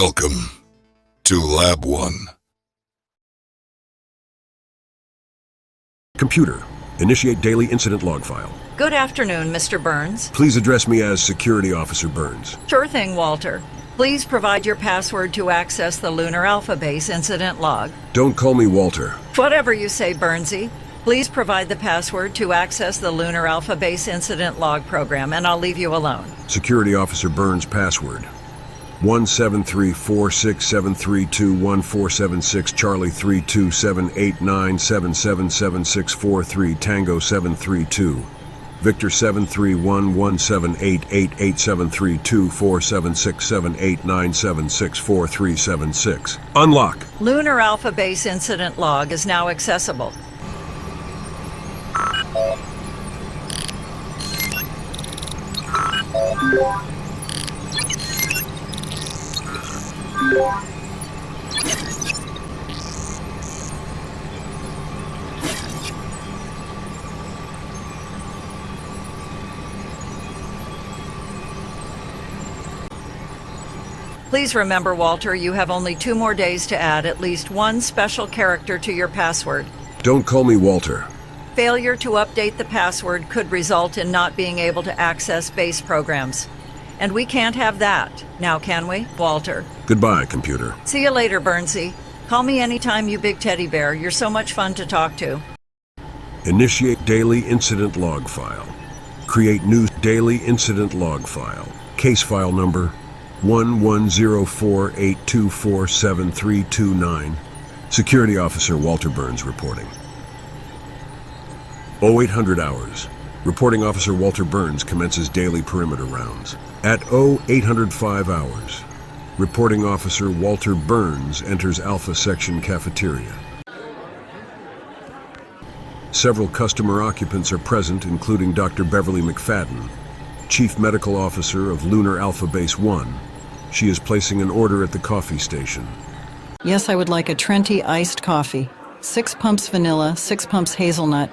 Welcome to Lab 1. Computer, initiate daily incident log file. Good afternoon, Mr. Burns. Please address me as Security Officer Burns. Sure thing, Walter. Please provide your password to access the Lunar Alpha Base incident log. Don't call me Walter. Whatever you say, Burnsy. Please provide the password to access the Lunar Alpha Base incident log program, and I'll leave you alone. Security Officer Burns password. 17346732147 Charlie 327897777643 Tango 732 Victor 73117888732476789764376. Unlock. Lunar Alpha Base incident log is now accessible. Please remember, Walter, you have only 2 more days to add at least one special character to your password. Don't call me Walter. Failure to update the password could result in not being able to access base programs. And we can't have that. Now, can we, Walter? Goodbye, computer. See you later, Burnsy. Call me anytime, you big teddy bear. You're so much fun to talk to. Initiate daily incident log file. Create new daily incident log file. Case file number 1104824739. Security Officer Walter Burns reporting. 0800 hours. Reporting Officer Walter Burns commences daily perimeter rounds. At 0805 hours. Reporting Officer Walter Burns enters Alpha Section cafeteria. Several customer occupants are present, including Dr. Beverly McFadden, Chief Medical Officer of Lunar Alpha Base One. She is placing an order at the coffee station. Yes, I would like a Trenti iced coffee. 6 pumps vanilla, 6 pumps hazelnut,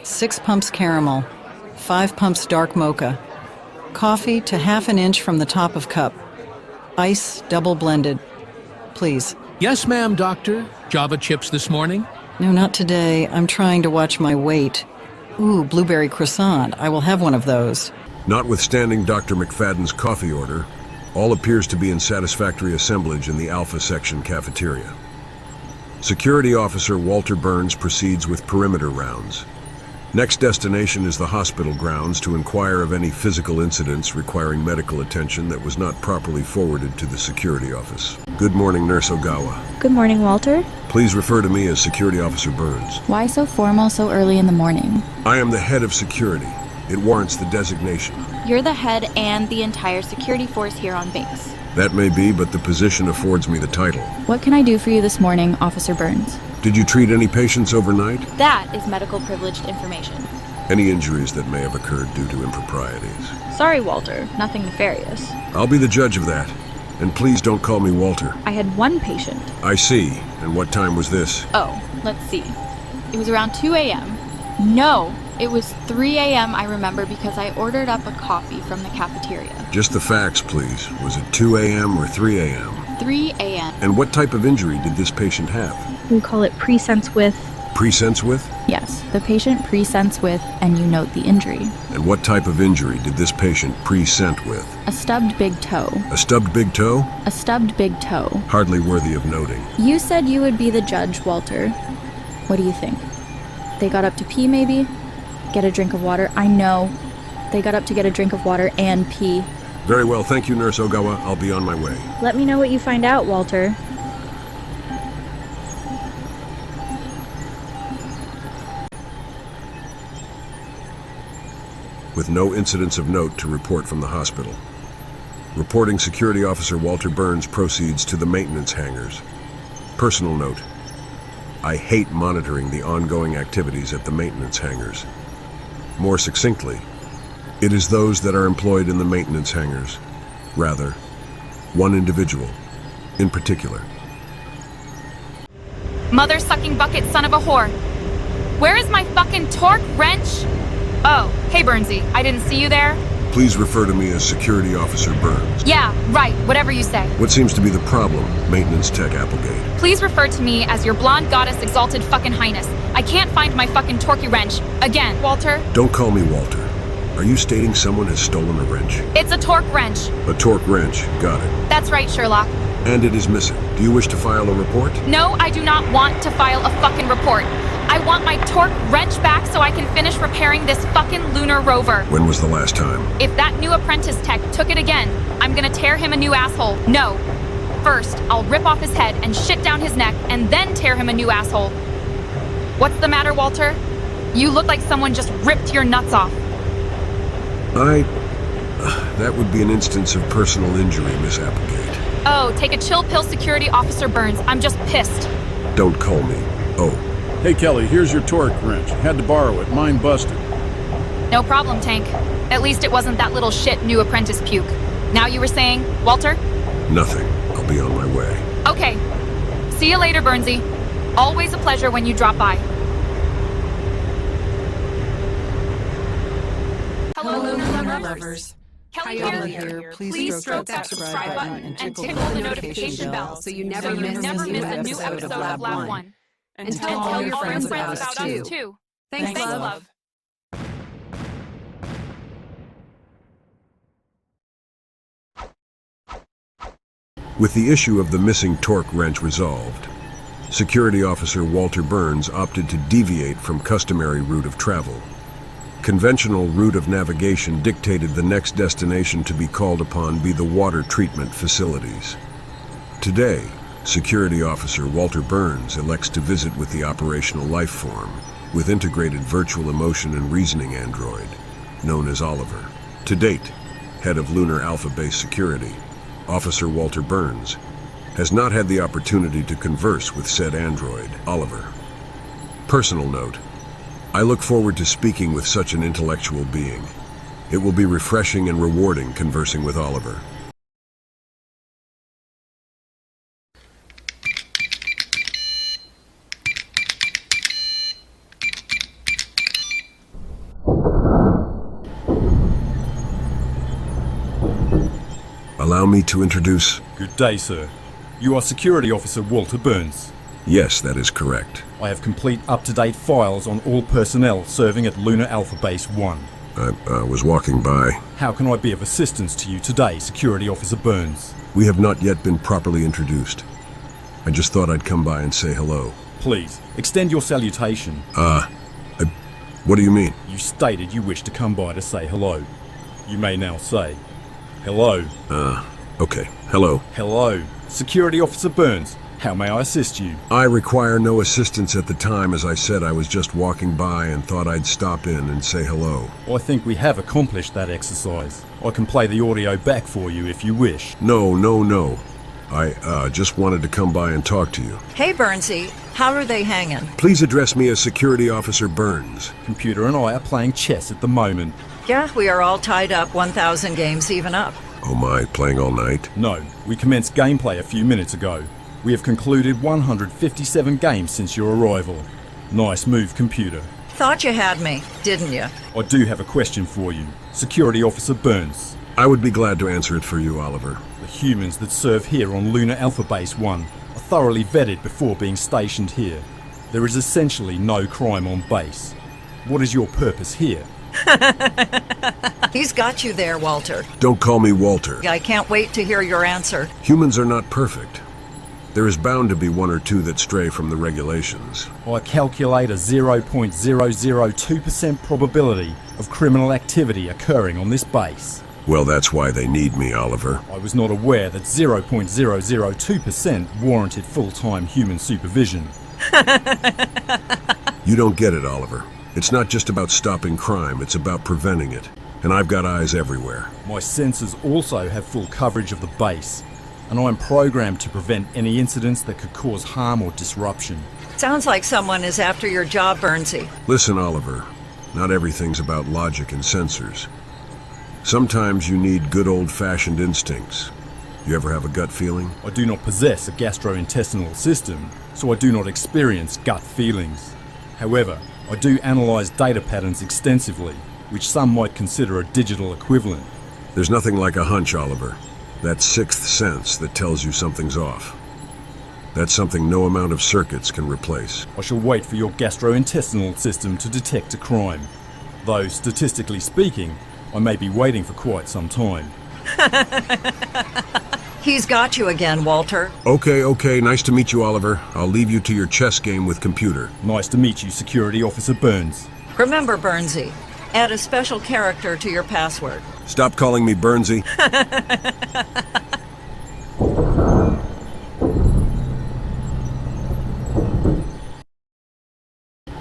6 pumps caramel, 5 pumps dark mocha. Coffee to 1/2 inch from the top of cup. Ice double blended. Please. Yes, ma'am, doctor. Java chips this morning? No, not today. I'm trying to watch my weight. Ooh, blueberry croissant. I will have one of those. Notwithstanding Dr. McFadden's coffee order, all appears to be in satisfactory assemblage in the Alpha Section cafeteria. Security Officer Walter Burns proceeds with perimeter rounds. Next destination is the hospital grounds to inquire of any physical incidents requiring medical attention that was not properly forwarded to the security office. Good morning, Nurse Ogawa. Good morning, Walter. Please refer to me as Security Officer Burns. Why so formal so early in the morning? I am the head of security. It warrants the designation. You're the head and the entire security force here on base. That may be, but the position affords me the title. What can I do for you this morning, Officer Burns? Did you treat any patients overnight? That is medical privileged information. Any injuries that may have occurred due to improprieties? Sorry, Walter. Nothing nefarious. I'll be the judge of that. And please don't call me Walter. I had one patient. I see. And what time was this? Oh, let's see. It was around 2 a.m. No, it was 3 a.m. I remember because I ordered up a coffee from the cafeteria. Just the facts, please. Was it 2 a.m. or 3 a.m.? 3 a.m. And what type of injury did this patient have? We call it presents with. Presents with? Yes, the patient presents with, and you note the injury. And what type of injury did this patient present with? A stubbed big toe. A stubbed big toe? A stubbed big toe. Hardly worthy of noting. You said you would be the judge, Walter. What do you think? They got up to pee, maybe? Get a drink of water? I know. They got up to get a drink of water and pee. Very well, thank you, Nurse Ogawa. I'll be on my way. Let me know what you find out, Walter. With no incidents of note to report from the hospital. Reporting Security Officer Walter Burns proceeds to the maintenance hangars. Personal note. I hate monitoring the ongoing activities at the maintenance hangars. More succinctly, it is those that are employed in the maintenance hangars. Rather, one individual in particular. Mother-sucking bucket son of a whore. Where is my fucking torque wrench? Oh, hey Burnsy, I didn't see you there. Please refer to me as Security Officer Burns. Yeah, right, whatever you say. What seems to be the problem, Maintenance Tech Applegate? Please refer to me as your blonde goddess exalted fucking highness. I can't find my fucking torquey wrench. Again, Walter. Don't call me Walter. Are you stating someone has stolen a wrench? It's a torque wrench. A torque wrench. Got it. That's right, Sherlock. And it is missing. Do you wish to file a report? No, I do not want to file a fucking report. I want my torque wrench back so I can finish repairing this fucking lunar rover. When was the last time? If that new apprentice tech took it again, I'm gonna tear him a new asshole. No. First, I'll rip off his head and shit down his neck and then tear him a new asshole. What's the matter, Walter? You look like someone just ripped your nuts off. That would be an instance of personal injury, Miss Applegate. Oh, take a chill pill, Security Officer Burns. I'm just pissed. Don't call me. Oh. Hey, Kelly, here's your torque wrench. Had to borrow it. Mine busted. No problem, Tank. At least it wasn't that little shit new apprentice puke. Now you were saying, Walter? Nothing. I'll be on my way. Okay. See you later, Burnsy. Always a pleasure when you drop by. Hello, Lunar lovers. Kelly here. Please stroke that subscribe button and tickle the notification bell so you never miss a new episode of Lab 1. And tell all your friends about us too. Thanks, love. With the issue of the missing torque wrench resolved, Security Officer Walter Burns opted to deviate from customary route of travel. Conventional route of navigation dictated the next destination to be called upon be the water treatment facilities. Today, Security Officer Walter Burns elects to visit with the operational life form, with integrated virtual emotion and reasoning android, known as Oliver. To date, head of Lunar Alpha Base Security, Officer Walter Burns, has not had the opportunity to converse with said android, Oliver. Personal note, I look forward to speaking with such an intellectual being. It will be refreshing and rewarding conversing with Oliver. Allow me to introduce... Good day, sir. You are Security Officer Walter Burns. Yes, that is correct. I have complete up-to-date files on all personnel serving at Lunar Alpha Base One. I was walking by. How can I be of assistance to you today, Security Officer Burns? We have not yet been properly introduced. I just thought I'd come by and say hello. Please, extend your salutation. What do you mean? You stated you wished to come by to say hello. You may now say, hello. Okay. Hello. Hello. Security Officer Burns, how may I assist you? I require no assistance at the time. As I said, I was just walking by and thought I'd stop in and say hello. I think we have accomplished that exercise. I can play the audio back for you if you wish. No. I just wanted to come by and talk to you. Hey, Burnsy, how are they hanging? Please address me as Security Officer Burns. Computer and I are playing chess at the moment. Yeah, we are all tied up 1,000 games even up. Oh my, playing all night? No, we commenced gameplay a few minutes ago. We have concluded 157 games since your arrival. Nice move, computer. Thought you had me, didn't you? I do have a question for you, Security Officer Burns. I would be glad to answer it for you, Oliver. The humans that serve here on Lunar Alpha Base One are thoroughly vetted before being stationed here. There is essentially no crime on base. What is your purpose here? He's got you there, Walter. Don't call me Walter. I can't wait to hear your answer. Humans are not perfect. There is bound to be one or two that stray from the regulations. I calculate a 0.002% probability of criminal activity occurring on this base. Well, that's why they need me, Oliver. I was not aware that 0.002% warranted full-time human supervision. You don't get it, Oliver. It's not just about stopping crime, it's about preventing it. And I've got eyes everywhere. My sensors also have full coverage of the base, and I am programmed to prevent any incidents that could cause harm or disruption. Sounds like someone is after your job, Burnsy. Listen, Oliver, not everything's about logic and sensors. Sometimes you need good old-fashioned instincts. You ever have a gut feeling? I do not possess a gastrointestinal system, so I do not experience gut feelings. However, I do analyze data patterns extensively which some might consider a digital equivalent. There's nothing like a hunch, Oliver. That sixth sense that tells you something's off. That's something no amount of circuits can replace. I shall wait for your gastrointestinal system to detect a crime. Though, statistically speaking, I may be waiting for quite some time. He's got you again, Walter. Okay, nice to meet you, Oliver. I'll leave you to your chess game with computer. Nice to meet you, Security Officer Burns. Remember, Burnsy, add a special character to your password. Stop calling me Burnsy.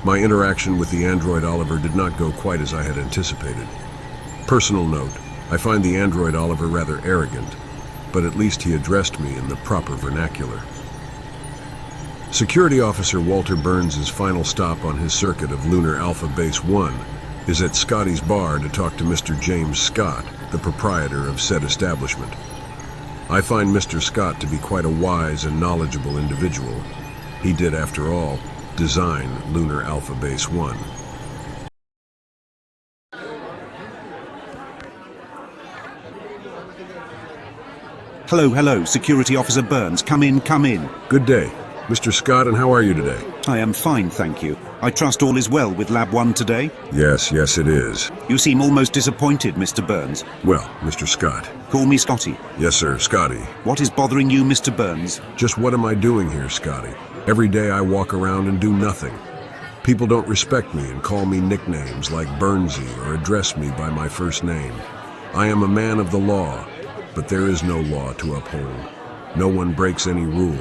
My interaction with the android Oliver did not go quite as I had anticipated. Personal note, I find the android Oliver rather arrogant, but at least he addressed me in the proper vernacular. Security Officer Walter Burns' final stop on his circuit of Lunar Alpha Base One is at Scotty's bar to talk to Mr. James Scott, the proprietor of said establishment. I find Mr. Scott to be quite a wise and knowledgeable individual. He did, after all, design Lunar Alpha Base One. Hello, Security Officer Burns. Come in. Good day. Mr. Scott, and how are you today? I am fine, thank you. I trust all is well with Lab 1 today? Yes, it is. You seem almost disappointed, Mr. Burns. Well, Mr. Scott. Call me Scotty. Yes, sir, Scotty. What is bothering you, Mr. Burns? Just what am I doing here, Scotty? Every day I walk around and do nothing. People don't respect me and call me nicknames like Burnsy or address me by my first name. I am a man of the law, but there is no law to uphold. No one breaks any rule.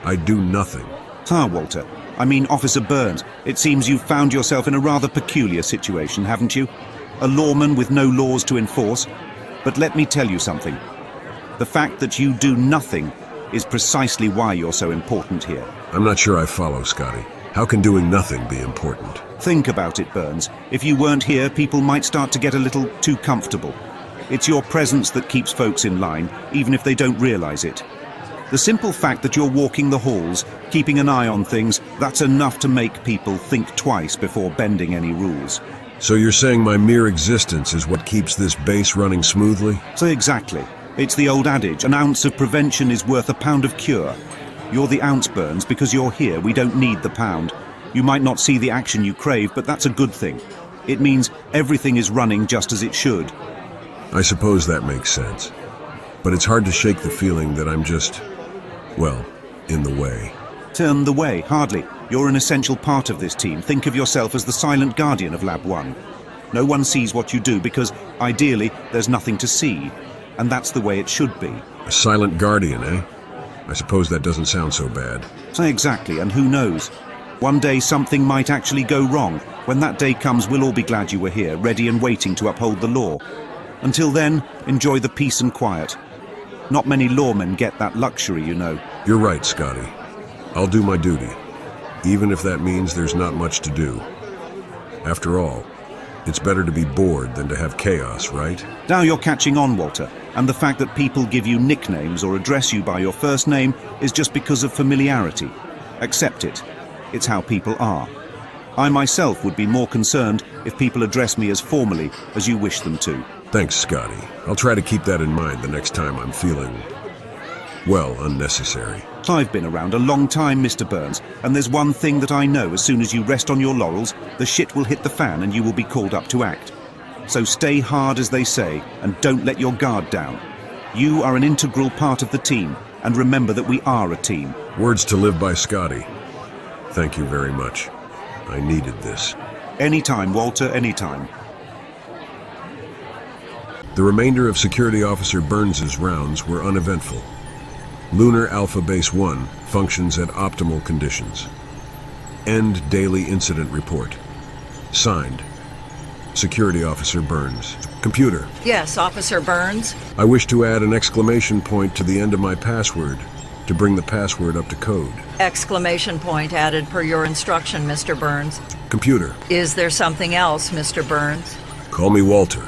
I do nothing. Walter. I mean, Officer Burns, it seems you've found yourself in a rather peculiar situation, haven't you? A lawman with no laws to enforce. But let me tell you something. The fact that you do nothing is precisely why you're so important here. I'm not sure I follow, Scotty. How can doing nothing be important? Think about it, Burns. If you weren't here, people might start to get a little too comfortable. It's your presence that keeps folks in line, even if they don't realize it. The simple fact that you're walking the halls, keeping an eye on things, that's enough to make people think twice before bending any rules. So you're saying my mere existence is what keeps this base running smoothly? So exactly. It's the old adage, an ounce of prevention is worth a pound of cure. You're the ounce, Burns, because you're here, we don't need the pound. You might not see the action you crave, but that's a good thing. It means everything is running just as it should. I suppose that makes sense. But it's hard to shake the feeling that I'm just, well, in the way. Turn the way, hardly. You're an essential part of this team. Think of yourself as the silent guardian of Lab 1. No one sees what you do because, ideally, there's nothing to see. And that's the way it should be. A silent guardian, eh? I suppose that doesn't sound so bad. So exactly, and who knows? One day something might actually go wrong. When that day comes, we'll all be glad you were here, ready and waiting to uphold the law. Until then, enjoy the peace and quiet. Not many lawmen get that luxury, you know. You're right, Scotty. I'll do my duty, even if that means there's not much to do. After all, it's better to be bored than to have chaos, right? Now you're catching on, Walter. And the fact that people give you nicknames or address you by your first name is just because of familiarity. Accept it. It's how people are. I myself would be more concerned if people address me as formally as you wish them to. Thanks, Scotty. I'll try to keep that in mind the next time I'm feeling, well, unnecessary. I've been around a long time, Mr. Burns, and there's one thing that I know: as soon as you rest on your laurels, the shit will hit the fan and you will be called up to act. So stay hard, as they say, and don't let your guard down. You are an integral part of the team, and remember that we are a team. Words to live by, Scotty. Thank you very much. I needed this. Anytime, Walter, anytime. The remainder of Security Officer Burns' rounds were uneventful. Lunar Alpha Base One functions at optimal conditions. End daily incident report. Signed, Security Officer Burns. Computer. Yes, Officer Burns. I wish to add an exclamation point to the end of my password to bring the password up to code. Exclamation point added per your instruction, Mr. Burns. Computer. Is there something else, Mr. Burns? Call me Walter.